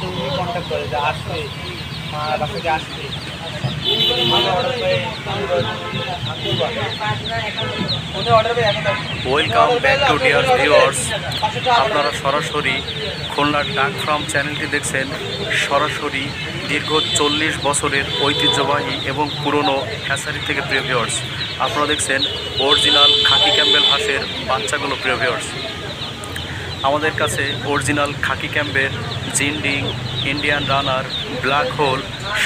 তুমি কন্ট্যাক্ট করে যে আসবে বাসাকে আসবে welcome back to dear viewers. আপনারা সরাসরি খুলনার ডাক ফার্ম চ্যানেলটি দেখছেন। সরাসরি দীর্ঘ 40 বছরের ঐতিহ্যবাহী এবং পুরনো হ্যাচারি থেকে প্রিয় ভিউয়ার্স, আপনারা দেখছেন অরিজিনাল খাকি ক্যাম্বেল হাঁসের বাচ্চাগুলো প্রিয় ভিউয়ার্স। আমাদের কাছে অরিজিনাল খাকি Campbell, জিন্ডিং, Indian runner, black hole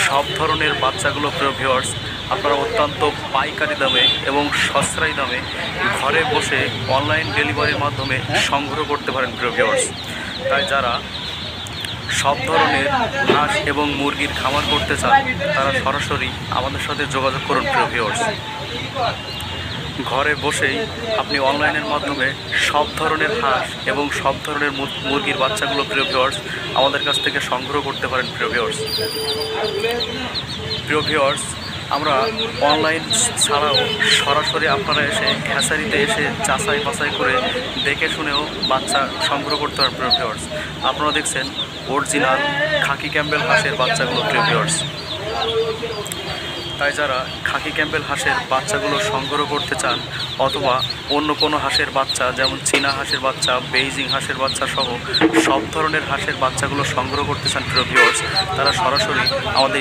সব ধরনের বাচ্চাগুলো প্রিয় ভিউয়ার্স আপনারা অত্যন্ত পাইকারি দামে এবং সস্তায় দামে ঘরে বসে অনলাইন ডেলিভারির মাধ্যমে সংগ্রহ করতে পারেন প্রিয় ভিউয়ার্স। তাই যারা সব ধরনের হাঁস এবং মুরগির খামার করতে চান তারা সরাসরি আমাদের সাথে যোগাযোগ করুন প্রিয় ভিউয়ার্স। ঘরে বসেই আপনি অনলাইনের মাধ্যমে সব ধরনের হাঁস এবং সব ধরনের মুরগির বাচ্চাগুলো প্রিয় ভিউয়ার্স আমাদের কাছ থেকে সংগ্রহ করতে পারেন প্রিয় ভিউয়ার্স। প্রিয় ভিউয়ার্স, আমরা অনলাইন ছাড়াও সরাসরি আপনারা এসে হ্যাচারিতে এসে যাচাই বাছাই করে দেখে শুনেও বাচ্চা সংগ্রহ করতে পারেন প্রিয় ভিউয়ার্স। আপনারা দেখছেন অরিজিনাল খাকি ক্যাম্বেল হাঁসের বাচ্চাগুলো প্রিয় ভিউয়ার্স। তাই যারা খাকি ক্যাম্বেল হাঁসের বাচ্চাগুলো সংগ্রহ করতে চান অথবা অন্য কোনো হাঁসের বাচ্চা যেমন চীনা হাঁসের বাচ্চা, বেইজিং হাঁসের বাচ্চা সহ সব ধরনের হাঁসের বাচ্চাগুলো সংগ্রহ করতে চান প্রিয় ভিউয়ার্স, তারা সরাসরি আমাদের